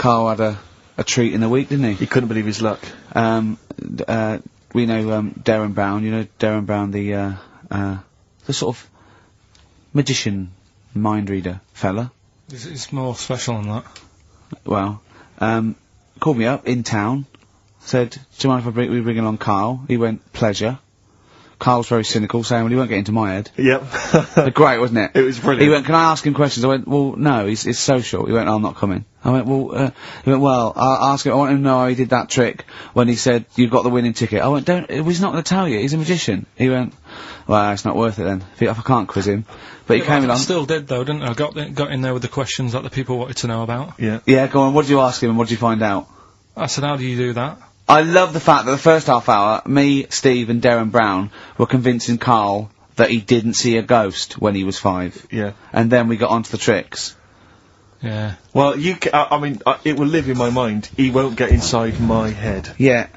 Karl had a treat in the week, didn't he? He couldn't believe his luck. We know Derren Brown. You know Derren Brown, the sort of magician, mind reader fella. It's more special than that. Well, called me up in town, said, "Do you mind if we bring along Karl?" He went, "Pleasure." Karl's very cynical, saying, "Well, he won't get into my head." Yep. Great, wasn't it? It was brilliant. He went, "Can I ask him questions?" I went, "Well, no, it's social." He went, "I'm not coming." I went, "Well," he went, "Well, I'll ask him, I want him to know how he did that trick when he said, you've got the winning ticket." I went, he's not going to tell you, he's a magician." He went, "Well, it's not worth it then, if I can't quiz him." But he came along. I still did though, didn't I? Got in there with the questions that the people wanted to know about. Yeah. Yeah, go on, what did you ask him and what did you find out? I said, how do you do that? I love the fact that the first half hour, me, Steve and Derren Brown were convincing Karl that he didn't see a ghost when he was 5. Yeah. And then we got onto the tricks. Yeah. Well, I mean, it will live in my mind. He won't get inside my head. Yeah.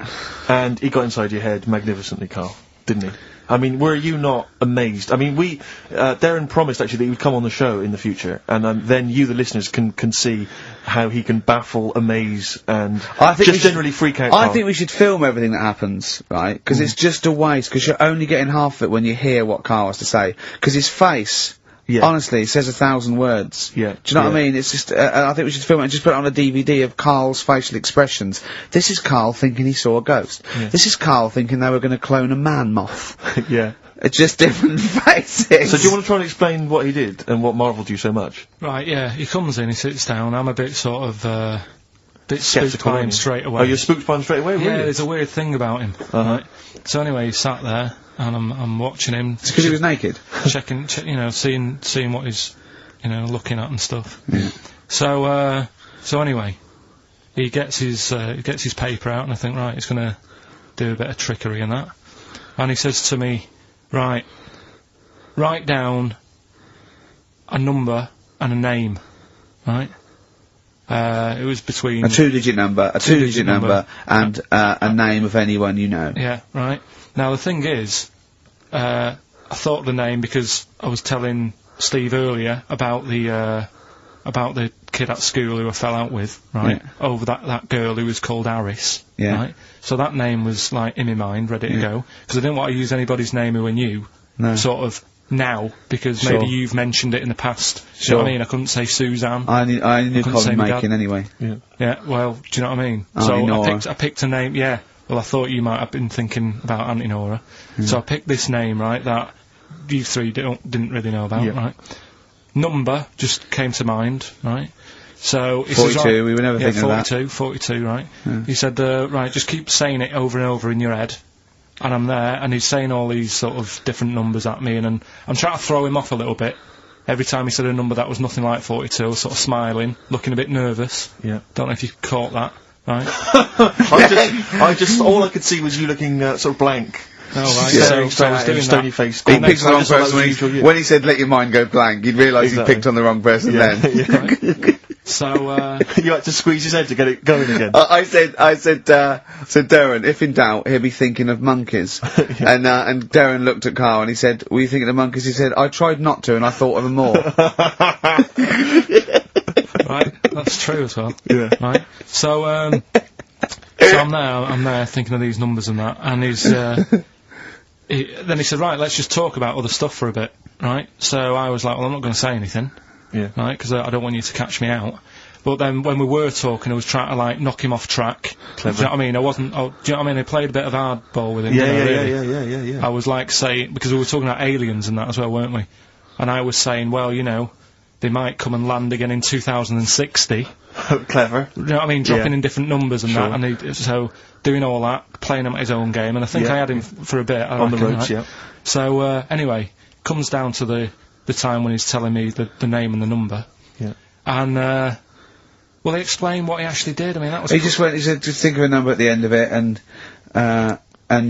And he got inside your head magnificently, Karl, didn't he? I mean, were you not amazed? I mean, Derren promised actually that he would come on the show in the future, and then you, the listeners, can see how he can baffle, amaze, and just generally freak out. I think we should film everything that happens, right? Because it's just a waste, because you're only getting half of it when you hear what Karl has to say. Because his face, honestly, says 1,000 words. Yeah. Do you know what I mean? It's just, I think we should film it and just put it on a DVD of Karl's facial expressions. This is Karl thinking he saw a ghost. Yeah. This is Karl thinking they were going to clone a man moth. Yeah. It's just different faces. So do you want to try and explain what he did and what marvelled you so much? Right, yeah. He comes in, he sits down. I'm a bit sort of, bit spooked by him straight away. Oh, you're spooked by him straight away, really? Yeah, there's a weird thing about him. Right? So anyway, he sat there, and I'm watching him. It's because he was naked? Checking, you know, seeing what he's, you know, looking at and stuff. Yeah. So anyway, he gets his paper out, and I think, right, he's gonna do a bit of trickery and that. And he says to me, right, write down a number and a name, right? It was between... A 2-digit number, a 2-digit number, and a name of anyone you know. Yeah, right. Now, the thing is, I thought of the name because I was telling Steve earlier about the kid at school who I fell out with, right? Yeah. Over that girl who was called Aris, Yeah. right? So that name was, like, in my mind, ready to go. Because I didn't want to use anybody's name who I knew, sort of, now, because maybe you've mentioned it in the past. Do you know what I mean? I couldn't say Suzanne. I knew Colin Makin anyway. Yeah. Yeah, well, do you know what I mean? So I picked a name, yeah. Well, I thought you might have been thinking about Auntie Nora. So I picked this name, right, that you three didn't really know about, right? Number just came to mind, right? So... 42, we were never thinking of that. 42, right? Yeah. He said, right, just keep saying it over and over in your head. And I'm there, and he's saying all these sort of different numbers at me, and I'm trying to throw him off a little bit. Every time he said a number that was nothing like 42, I was sort of smiling, looking a bit nervous. Yeah. Don't know if you caught that, right? I just, all I could see was you looking sort of blank. Oh, right. So I was doing stony that. face. He picked the wrong person when he said let your mind go blank, you'd realise he picked on the wrong person then. Right. So, you had to squeeze his head to get it going again. I said, Derren, if in doubt, he'll be thinking of monkeys. And Derren looked at Karl and he said, were you thinking of monkeys? He said, I tried not to and I thought of them more. Right, that's true as well. Yeah. Right. So I'm there thinking of these numbers and that, and then he said, right, let's just talk about other stuff for a bit, right? So I was like, well, I'm not going to say anything. Yeah. Right, because I don't want you to catch me out. But then when we were talking, I was trying to, like, knock him off track. Clever. Do you know what I mean? Do you know what I mean? I played a bit of hardball with him. Yeah. I was, like, saying... Because we were talking about aliens and that as well, weren't we? And I was saying, well, you know, they might come and land again in 2060. Clever. You know what I mean? Dropping in different numbers and that. And so, doing all that, playing him at his own game. And I think I had him for a bit. On the ropes, right? So, anyway, comes down to the time when he's telling me the name and the number. Yeah. And, well, he explained what he actually did. I mean, that was... He said, just think of a number at the end of it, and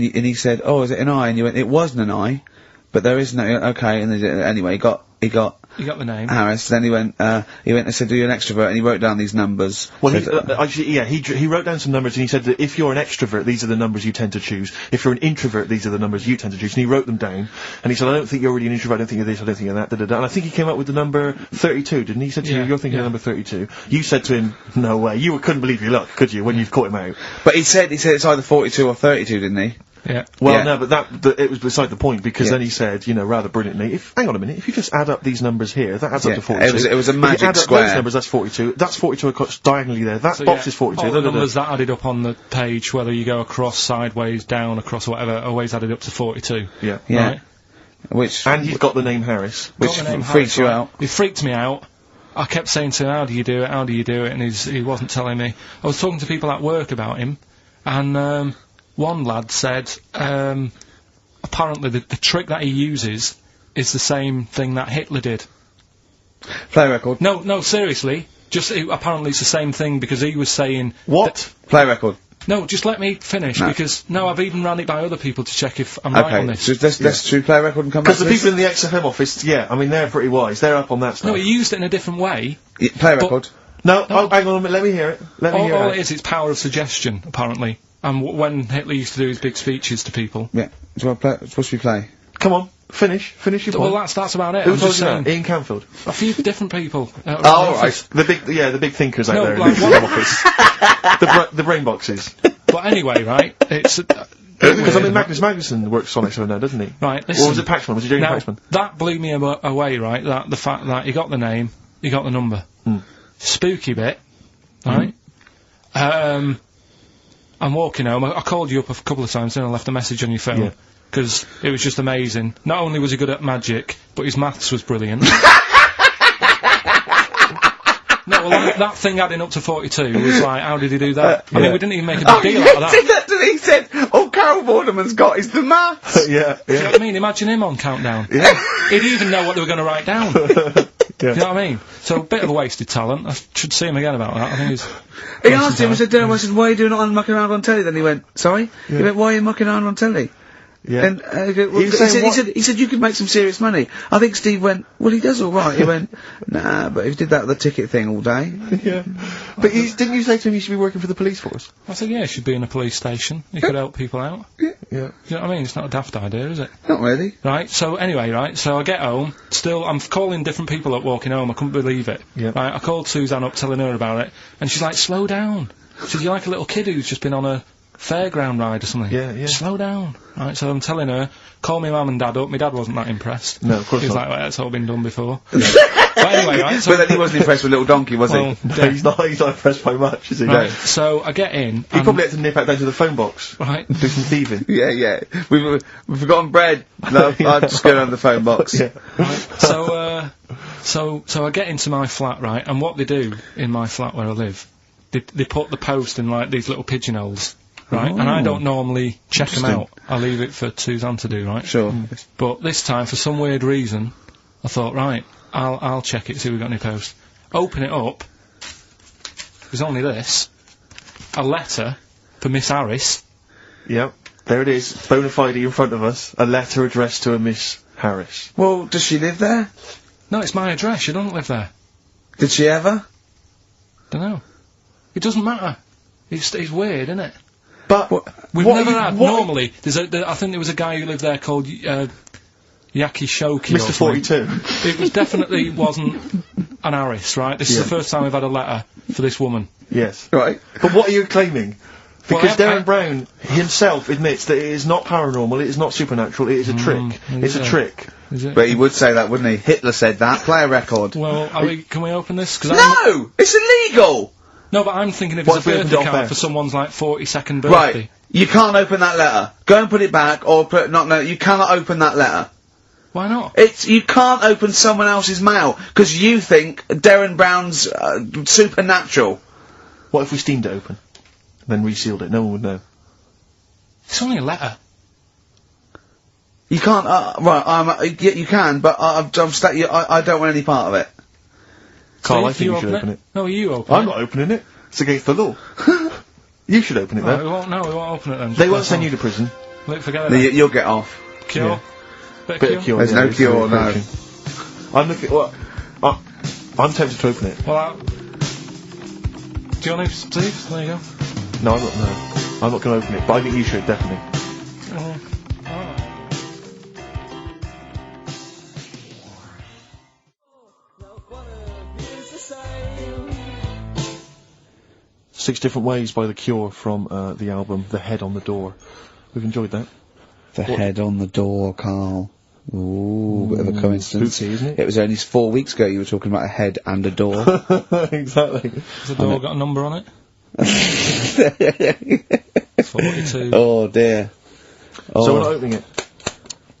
he said, oh, is it an I? And you went, it wasn't an I, but there is no, okay, and anyway, he got You got the name. Harris. Then he went and said, "Are you an extrovert?" And he wrote down these numbers. Well, he wrote down some numbers, and he said that if you're an extrovert, these are the numbers you tend to choose. If you're an introvert, these are the numbers you tend to choose. And he wrote them down, and he said, "I don't think you're really an introvert. I don't think you're this. I don't think you're that." And I think he came up with the number 32, didn't he? He said to you, "You're thinking of number 32." You said to him, "No way." You couldn't believe your luck, could you, when you've caught him out? But he said it's either 42 or 32, didn't he? Yeah. Well, no, but it was beside the point, because then he said, rather brilliantly, hang on a minute, if you just add up these numbers here, that adds up to 42. It was a magic if you add square. Up those numbers, that's 42. That's 42 across diagonally there. That box is 42. All the numbers that added up on the page, whether you go across, sideways, down, across, whatever, always added up to 42. Yeah. Right? And you've got the name Harris. Which freaks you out. It freaked me out. I kept saying to him, "How do you do it? How do you do it?" And he wasn't telling me. I was talking to people at work about him, and one lad said, apparently the trick that he uses is the same thing that Hitler did. Play record. No, seriously. Apparently it's the same thing, because he was saying... What? Play record. No, just let me finish, because... No, I've even ran it by other people to check if I'm right on this. So let's do play record and come back to Because the people in the XFM office, they're pretty wise. They're up on that stuff. No, he used it in a different way. Play record. No, hang on a minute, let me hear it. All it is, it's power of suggestion, apparently. And when Hitler used to do his big speeches to people... Yeah. Do you want to play? Supposed to be play? Come on, finish your point. Well, that's about it. Who was that? Ian Canfield? A few different people. Right. The big thinkers out there in the XFM office. The brain boxes. But anyway, right, it's... Because Magnus Magnusson works on it now, doesn't he? Right, listen. Or was it Paxman? Was he Jamie Paxman? That blew me away, right, the fact that he got the name, he got the number. Spooky bit, right? I'm walking home. I called you up a couple of times, then I left a message on your phone. Because it was just amazing. Not only was he good at magic, but his maths was brilliant. No, well, that thing adding up to 42 was like, how did he do that? I mean, we didn't even make a big deal out of that. He said, all Karl Vorderman's got is the maths. You know what I mean? Imagine him on Countdown. He'd even know what they were going to write down. Do you know what I mean? So, a bit of a wasted talent. I should see him again about that. I think he's... He asked him, I said, Derren, why are you doing it on mucking around on telly? Then he went, sorry? He went, why are you mucking around on telly? And he said you could make some serious money. I think Steve went, well, he does all right. He went, nah, but if he did that with the ticket thing all day. But didn't you say to him you should be working for the police force? I said, yeah, he should be in a police station. He could help people out. Yeah. Do you know what I mean? It's not a daft idea, is it? Not really. Right, so anyway, right, so I get home, I'm calling different people up walking home, I couldn't believe it. Right, I called Suzanne up telling her about it, and she's like, slow down. She said, you're like a little kid who's just been on a fairground ride or something. Yeah. Slow down. Right, so I'm telling her, call me mum and dad up. My dad wasn't that impressed. No, of course He was not. like, well, that's all been done before. But anyway, right, so... But then he wasn't impressed with Little Donkey, was he? No, he's not impressed by much, is he? Right, so I get in, He probably had to nip out down to the phone box. Right. Do some thieving. Yeah. We've forgotten bread. No, I'll just go down the phone box. Right, so I get into my flat, right, and what they do in my flat where I live, they put the post in, like, these little pigeonholes. Right, and I don't normally check them out. I leave it for Suzanne to do, right? Sure. But this time, for some weird reason, I thought, right, I'll check it, see if we've got any post. Open it up. There's only this. A letter for Miss Harris. Yep, there it is, bona fide in front of us. A letter addressed to a Miss Harris. Well, does she live there? No, it's my address. She doesn't live there. Did she ever? Dunno. It doesn't matter. It's weird, isn't it? But we've never had. Normally, I think there was a guy who lived there called Yaki Shoki. Mr. 42. It was definitely wasn't an Harris, right? This is the first time we've had a letter for this woman. Yes. Right. But what are you claiming? Because Derren Brown himself admits that it is not paranormal, it is not supernatural, it is a trick. It's a trick. But he would say that, wouldn't he? Hitler said that. Play a record. Well, can we open this? No! It's illegal! No, but I'm thinking if it's a birthday card for someone's, like, 42nd birthday. Right. You can't open that letter. Go and put it back, or you cannot open that letter. Why not? You can't open someone else's mail, because you think Derren Brown's supernatural. What if we steamed it open? Then resealed it, no one would know. It's only a letter. You can't, yeah, you can, but I don't want any part of it. Carl, So I think you should open it. No, you open I'm it. not opening it. It's against the law. You should open it, Right, though. we won't open it then. They won't send you to prison. Look, forget it. You'll get off. Cure? Bit of cure. There's no cure, no. I'm looking, I'm tempted to open it. Well, do you want to, Steve? There you go. No, I'm not. No, I'm not going to open it. But I think you should definitely. Alright. 6 Different Ways by The Cure from the album The Head on the Door. We've enjoyed that. The head on the door, Carl. Ooh, bit of a coincidence. Spooky, isn't it? It was only 4 weeks ago you were talking about a head and a door. Exactly. Has the door got a number on it? 42. Oh dear. Oh. So we're not opening it.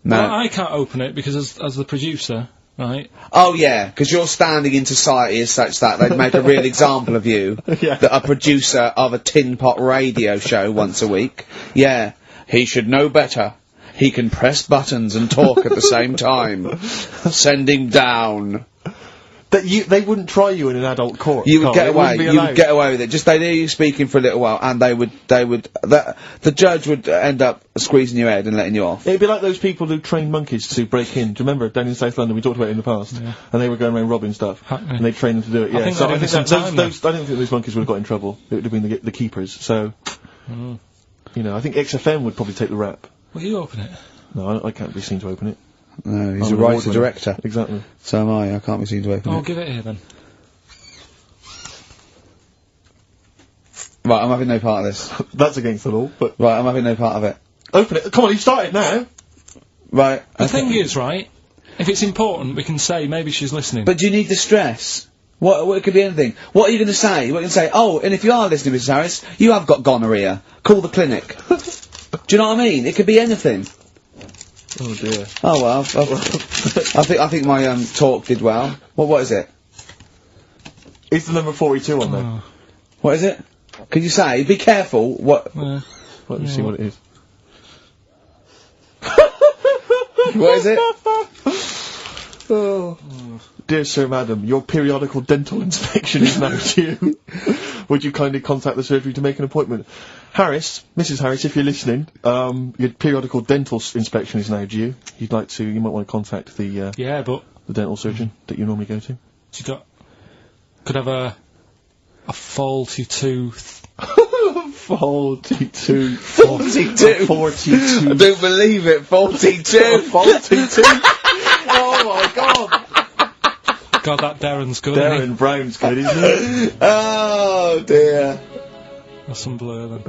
No. Well, I can't open it because as the producer, right? Oh yeah, because your standing in society is such that they'd make a real example of you. Yeah. That a producer of a tin pot radio show once a week. Yeah, he should know better. He can press buttons and talk at the same time. Send him down. They wouldn't try you in an adult court. You would Carl. get It away. wouldn't be You allowed. would get away with it. Just they'd hear you speaking for a little while, and the judge would end up squeezing your head and letting you off. It'd be like those people who train monkeys to break in. Do you remember down in South London? We talked about it in the past, and they were going around robbing stuff, and they trained them to do it. Yeah, think so they I did think it some those time, I don't think those monkeys would have got in trouble. It would have been the keepers. So, you know, I think XFM would probably take the rap. Will you open it? No, I can't be seen to open it. No, he's I'm a an writer award winner. director. Exactly. So am I. I can't be seen to open Oh, it. give it here then. Right, I'm having no part of this. That's against the law, but Right, I'm having no part of it. open it. Come on, you started now. Right. The thing is, right, if it's important, we can say maybe she's listening. But do you need the stress? What it could be anything. What are you going to say? What are you going to say? Oh, and if you are listening, Mrs. Harris, you have got gonorrhea. Call the clinic. Do you know what I mean? It could be anything. Oh dear. Oh well, I think my talk did well. What is it? It's the number 42 on there. Oh. What is it? Can you say? Be careful. What? Let me see what it is. What is it? Oh. Dear Sir, Madam, your periodical dental inspection is now due. Would you kindly contact the surgery to make an appointment? Harris, Mrs. Harris, if you're listening, your periodical dental inspection is now due. You might want to contact the Yeah, but the dental surgeon that you normally go to. she could have a faulty tooth. 42. 42. 42. I don't believe it. 42. 42. Oh my god. God, that Derren's good. Isn't he? Derren Brown's good, isn't he? Oh dear. That's some blur then.